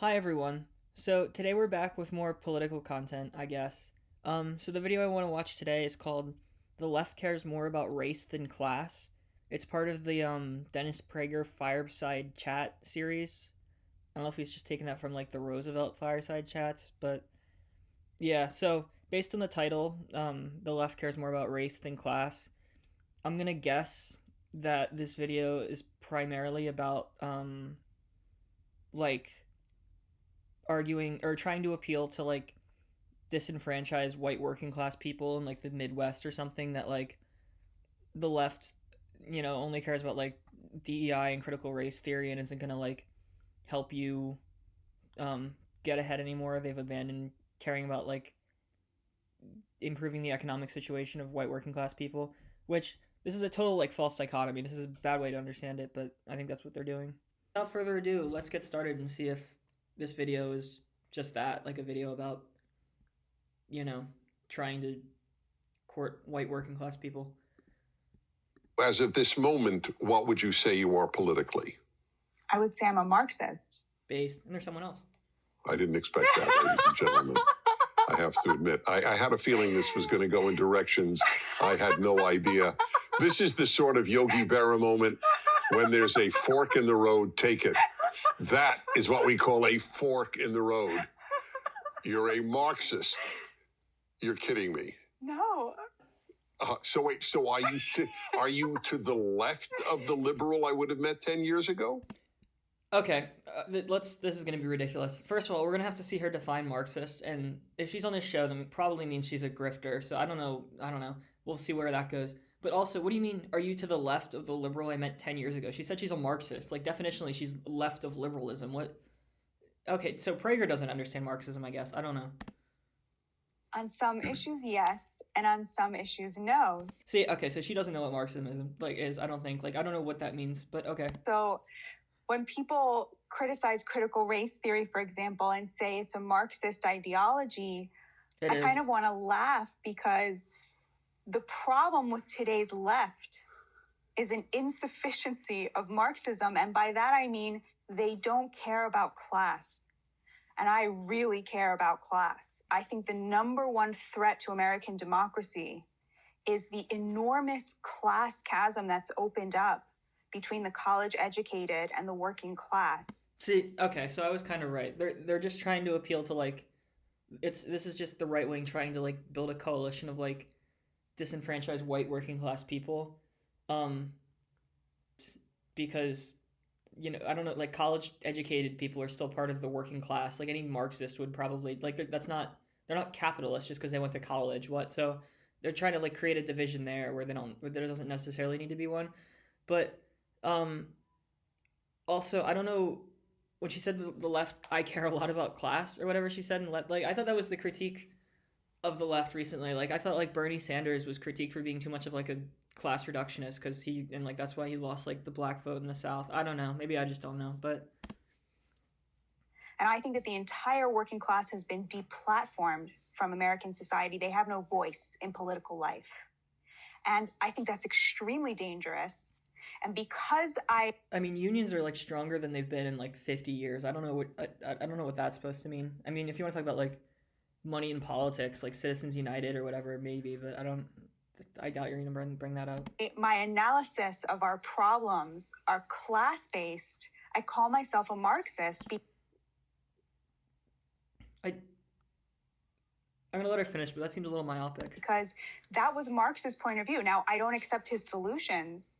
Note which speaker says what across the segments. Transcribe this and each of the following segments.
Speaker 1: Hi everyone. So today we're back with more political content, I guess. So the video I want to watch today is called "The Left Cares More About Race Than Class." It's part of the Dennis Prager Fireside Chat series. I don't know if he's just taken that from like the Roosevelt Fireside Chats, but yeah. So based on the title, "The Left Cares More About Race Than Class," I'm gonna guess that this video is primarily about like arguing or trying to appeal to like disenfranchised white working class people in like the Midwest or something, that like the left, only cares about like DEI and critical race theory and isn't gonna like help you um, get ahead anymore. They've abandoned caring about like improving the economic situation of white working class people, which this is a total like false dichotomy. This is a bad way to understand it, but I think that's what they're doing. Without further ado, let's get started and see if this video is just that, like a video about, you know, trying to court white working class people.
Speaker 2: As of this moment, what would you say you are politically?
Speaker 3: I would say I'm a Marxist.
Speaker 1: Based, and there's someone else.
Speaker 2: I didn't expect that, ladies and gentlemen. I have to admit, I had a feeling this was going to go in directions I had no idea. This is the sort of Yogi Berra moment when there's a fork in the road, take it. That is what we call a fork in the road. You're a Marxist. You're kidding me.
Speaker 3: No.
Speaker 2: So wait, so are you to the left of the liberal I would have met 10 years ago?
Speaker 1: Okay, this is going to be ridiculous. First of all, we're going to have to see her define Marxist, and if she's on this show, then it probably means she's a grifter, so I don't know. We'll see where that goes. But also, what do you mean, are you to the left of the liberal I met 10 years ago? She said she's a Marxist. Like, definitionally, she's left of liberalism. What? Okay, so Prager doesn't understand Marxism, I guess. I don't know.
Speaker 3: On some issues, yes, and on some issues, no.
Speaker 1: See, okay, so she doesn't know what Marxism is, I don't think. Like, I don't know what that means, but okay.
Speaker 3: So when people criticize critical race theory, for example, and say it's a Marxist ideology, I kind of want to laugh, because the problem with today's left is an insufficiency of Marxism. And by that, I mean, they don't care about class. And I really care about class. I think the number one threat to American democracy is the enormous class chasm that's opened up between the college educated and the working class.
Speaker 1: See, okay, so I was kind of right. They're just trying to appeal to like, this is just the right wing trying to like build a coalition of like disenfranchised white working class people, because I don't know, like college educated people are still part of the working class. Like any Marxist would probably like, they're not capitalists just because they went to college. So they're trying to like create a division there where there doesn't necessarily need to be one. But also, I don't know, when she said the left, I care a lot about class or whatever she said, and like I thought that was the critique of the left recently. Like I thought like Bernie Sanders was critiqued for being too much of like a class reductionist, because that's why he lost like the black vote in the South. I don't know, maybe I just don't know, but.
Speaker 3: And I think that the entire working class has been deplatformed from American society. They have no voice in political life, and I think that's extremely dangerous. And because I
Speaker 1: mean, unions are like stronger than they've been in like 50 years. I don't know what that's supposed to mean. I mean, if you want to talk about like money in politics, like Citizens United or whatever, maybe, but I doubt you're going to bring that up.
Speaker 3: My analysis of our problems are class-based. I call myself a Marxist.
Speaker 1: I'm going to let her finish, but that seems a little myopic.
Speaker 3: Because that was Marx's point of view. Now, I don't accept his solutions.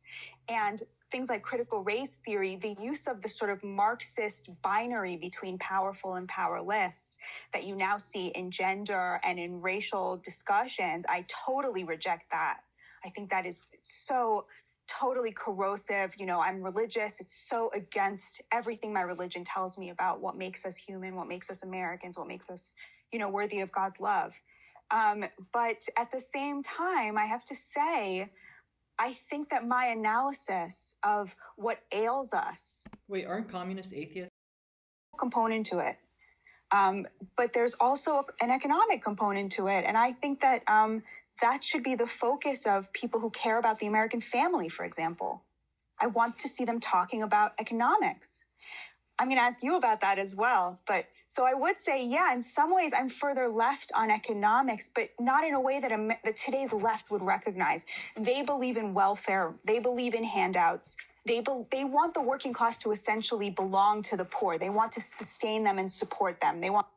Speaker 3: And things like critical race theory, the use of the sort of Marxist binary between powerful and powerless that you now see in gender and in racial discussions, I totally reject that. I think that is so totally corrosive. I'm religious. It's so against everything my religion tells me about what makes us human, what makes us Americans, what makes us, worthy of God's love. But at the same time, I have to say, I think that my analysis of what ails us.
Speaker 1: Wait, aren't communists atheists?
Speaker 3: Component to it. But there's also an economic component to it. And I think that that should be the focus of people who care about the American family, for example. I want to see them talking about economics. I'm going to ask you about that as well. But so I would say, yeah, in some ways I'm further left on economics, but not in a way that today's left would recognize. They believe in welfare. They believe in handouts. They want the working class to essentially belong to the poor. They want to sustain them and support them. They want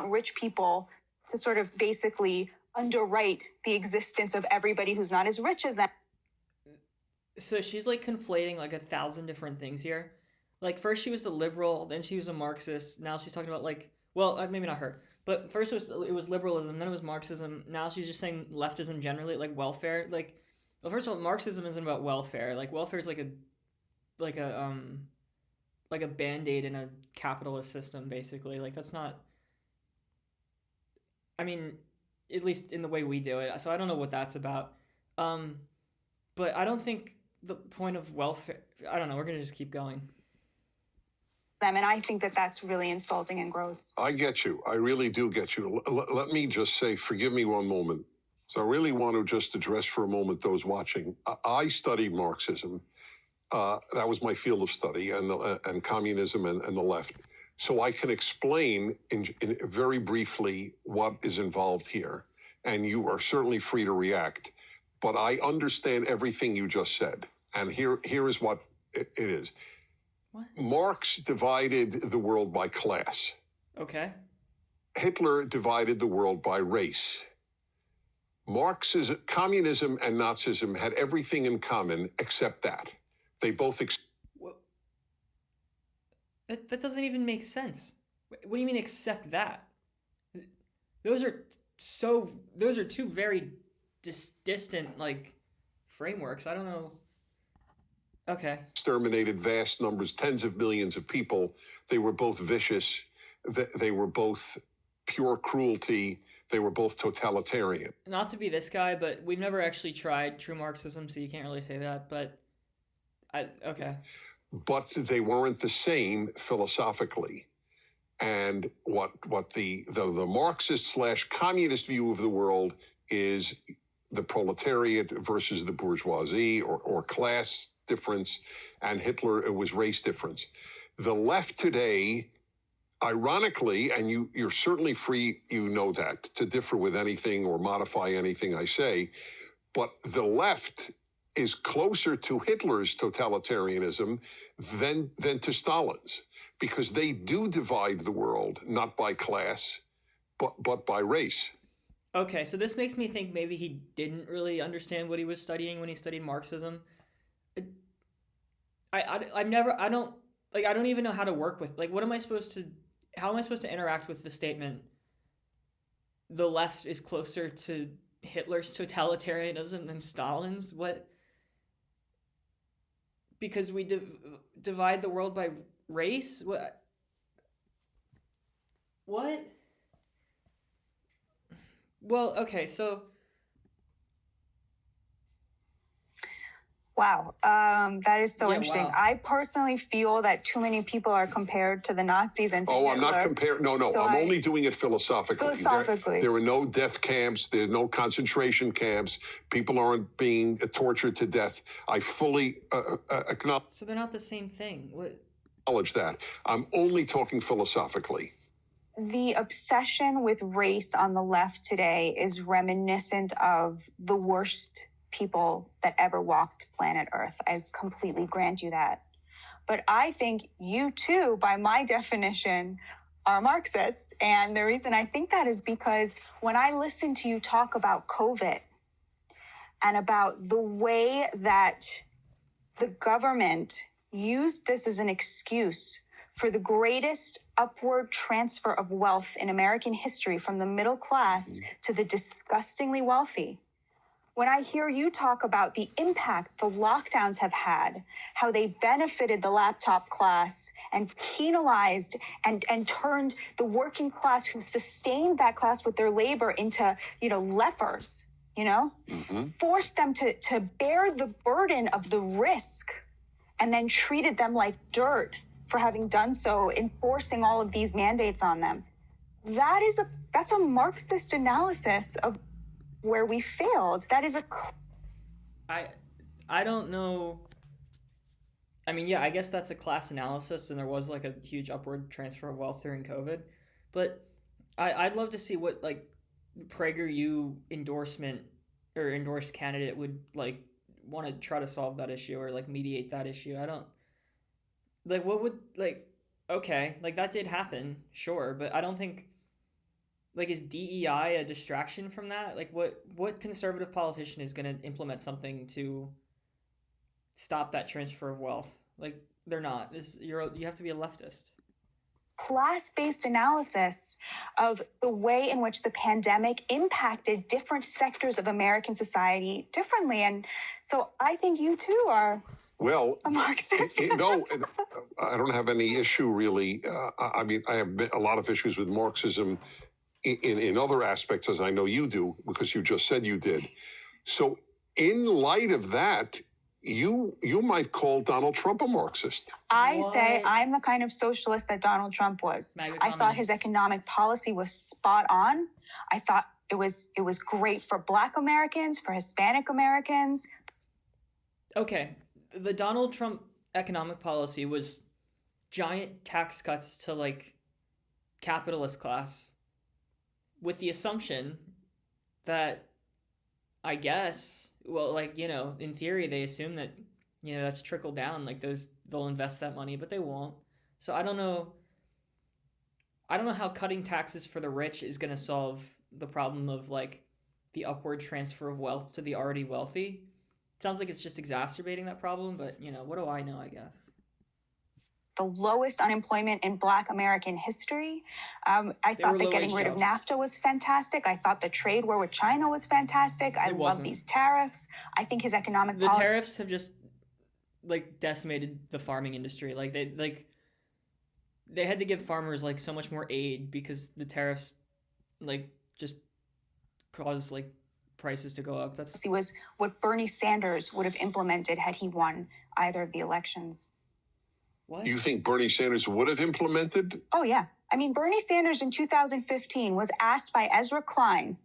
Speaker 3: rich people to sort of basically underwrite the existence of everybody who's not as rich as them.
Speaker 1: So she's like conflating like 1,000 different things here. Like first she was a liberal, then she was a Marxist. Now she's talking about like, well, maybe not her, but first it was liberalism, then it was Marxism. Now she's just saying leftism generally, like welfare. Like, well, first of all, Marxism isn't about welfare. Like welfare is like a band-aid in a capitalist system, basically. Like that's not. I mean, at least in the way we do it. So I don't know what that's about. But I don't think the point of welfare. I don't know. We're gonna just keep going.
Speaker 3: And I think that that's really insulting and gross.
Speaker 2: I get you. I really do get you. Let me just say, forgive me one moment. So I really want to just address for a moment those watching. I studied Marxism. That was my field of study, and communism and the left. So I can explain in very briefly what is involved here. And you are certainly free to react. But I understand everything you just said. And here is what it is.
Speaker 1: What?
Speaker 2: Marx divided the world by class.
Speaker 1: Okay.
Speaker 2: Hitler divided the world by race. Marxism, communism and Nazism had everything in common except that. They both...
Speaker 1: That doesn't even make sense. What do you mean except that? Those are two very distant like frameworks. I don't know. Okay.
Speaker 2: Exterminated vast numbers, tens of millions of people. They were both vicious. They were both pure cruelty. They were both totalitarian.
Speaker 1: Not to be this guy, but we've never actually tried true Marxism, so you can't really say that. But okay.
Speaker 2: But they weren't the same philosophically. And what the Marxist / communist view of the world is the proletariat versus the bourgeoisie or class difference, and Hitler, it was race difference. The left today, ironically, and you're certainly free, you know that, to differ with anything or modify anything I say, but the left is closer to Hitler's totalitarianism than to Stalin's, because they do divide the world, not by class, but by race.
Speaker 1: Okay, so this makes me think maybe he didn't really understand what he was studying when he studied Marxism. I don't even know how to work with, like, how am I supposed to interact with the statement, the left is closer to Hitler's totalitarianism than Stalin's? What? Because we divide the world by race? What? Well, okay, so...
Speaker 3: Wow, that is so interesting.
Speaker 1: Wow.
Speaker 3: I personally feel that too many people are compared to the Nazis and to Hitler.
Speaker 2: I'm not comparing. No, so I'm only doing it philosophically. There are no death camps. There are no concentration camps. People aren't being tortured to death. I fully acknowledge.
Speaker 1: So they're not the same thing. What?
Speaker 2: Acknowledge that. I'm only talking philosophically.
Speaker 3: The obsession with race on the left today is reminiscent of the worst people that ever walked planet Earth. I completely grant you that. But I think you too, by my definition, are Marxist. And the reason I think that is because when I listen to you talk about COVID and about the way that the government used this as an excuse for the greatest upward transfer of wealth in American history from the middle class to the disgustingly wealthy. When I hear you talk about the impact the lockdowns have had, how they benefited the laptop class and penalized and turned the working class who sustained that class with their labor into, lepers, forced them to bear the burden of the risk and then treated them like dirt for having done so, enforcing all of these mandates on them. That's a Marxist analysis of where we failed. That is
Speaker 1: I don't know. I mean, yeah, I guess that's a class analysis, and there was like a huge upward transfer of wealth during COVID. But I'd love to see what like Prager U endorsement or endorsed candidate would like want to try to solve that issue or like mediate that issue. I don't like what would like okay, like that did happen, sure, but I don't think like is DEI a distraction from that? Like what conservative politician is going to implement something to stop that transfer of wealth? Like they're not. You have to be a leftist.
Speaker 3: Class-based analysis of the way in which the pandemic impacted different sectors of American society differently. And so I think you too are a Marxist.
Speaker 2: No, I don't have any issue really. I mean, I have a lot of issues with Marxism in other aspects, as I know you do, because you just said you did. So in light of that, you might call Donald Trump a Marxist.
Speaker 3: I say I'm the kind of socialist that Donald Trump was. I thought his economic policy was spot on. I thought it was great for Black Americans, for Hispanic Americans.
Speaker 1: Okay, the Donald Trump economic policy was giant tax cuts to like capitalist class with the assumption that I guess, well, like, you know, in theory, they assume that, you know, that's trickled down, like they'll invest that money, but they won't. So I don't know how cutting taxes for the rich is going to solve the problem of like the upward transfer of wealth to the already wealthy. It sounds like it's just exacerbating that problem, but, you know, what do I know, I guess.
Speaker 3: The lowest unemployment in Black American history. I thought that getting rid of NAFTA was fantastic. I thought the trade war with China was fantastic. I love these tariffs. I think his economic
Speaker 1: policy. The tariffs have just like decimated the farming industry. Like they had to give farmers like so much more aid because the tariffs like just caused like prices to go up. That's
Speaker 3: was what Bernie Sanders would have implemented had he won either of the elections.
Speaker 1: What?
Speaker 2: You think Bernie Sanders would have implemented?
Speaker 3: Oh, yeah. I mean, Bernie Sanders in 2015 was asked by Ezra Klein,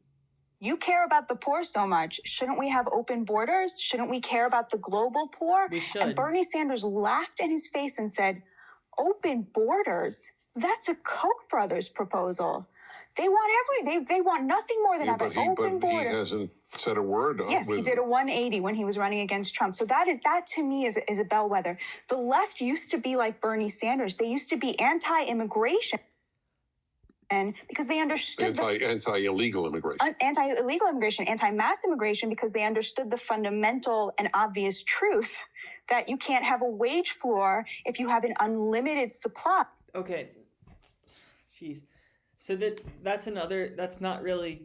Speaker 3: you care about the poor so much. Shouldn't we have open borders? Shouldn't we care about the global poor?
Speaker 1: We should.
Speaker 3: And Bernie Sanders laughed in his face and said, open borders? That's a Koch brothers proposal. They want nothing more than have an open border.
Speaker 2: He hasn't said a word.
Speaker 3: Yes, he did a 180 when he was running against Trump. So that to me is a bellwether. The left used to be like Bernie Sanders. They used to be anti-immigration. And because they understood
Speaker 2: anti-illegal immigration.
Speaker 3: Anti-illegal immigration, anti-mass immigration, because they understood the fundamental and obvious truth that you can't have a wage floor if you have an unlimited supply.
Speaker 1: Okay. Jeez. So that's not really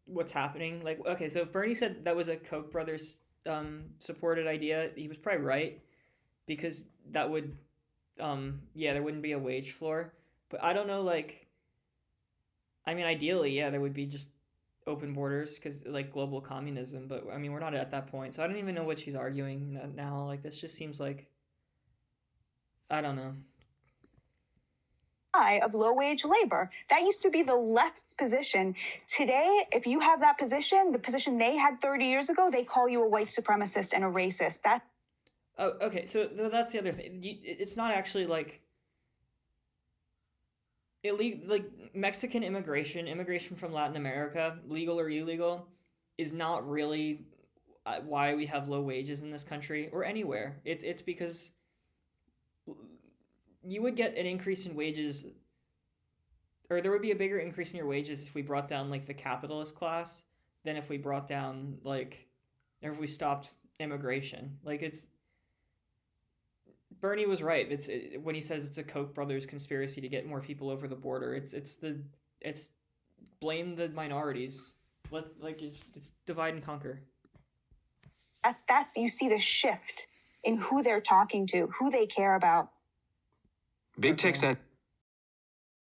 Speaker 1: what's happening. Like, okay, so if Bernie said that was a Koch brothers supported idea, he was probably right, because that would, there wouldn't be a wage floor. But I don't know, like, I mean, ideally, yeah, there would be just open borders because like global communism. But I mean, we're not at that point. So I don't even know what she's arguing now. Like, this just seems like, I don't know.
Speaker 3: Of low-wage labor. That used to be the left's position. Today, if you have that position, the position they had 30 years ago, they call you a white supremacist and a racist.
Speaker 1: Oh, okay. So that's the other thing. It's not actually like illegal, like Mexican immigration from Latin America, legal or illegal, is not really why we have low wages in this country or anywhere. It's because you would get an increase in wages, or there would be a bigger increase in your wages if we brought down like the capitalist class than if we brought down like, or if we stopped immigration. Like Bernie was right. When he says it's a Koch brothers conspiracy to get more people over the border. It's blame the minorities. It's divide and conquer.
Speaker 3: That's you see the shift in who they're talking to, who they care about.
Speaker 4: Big tech said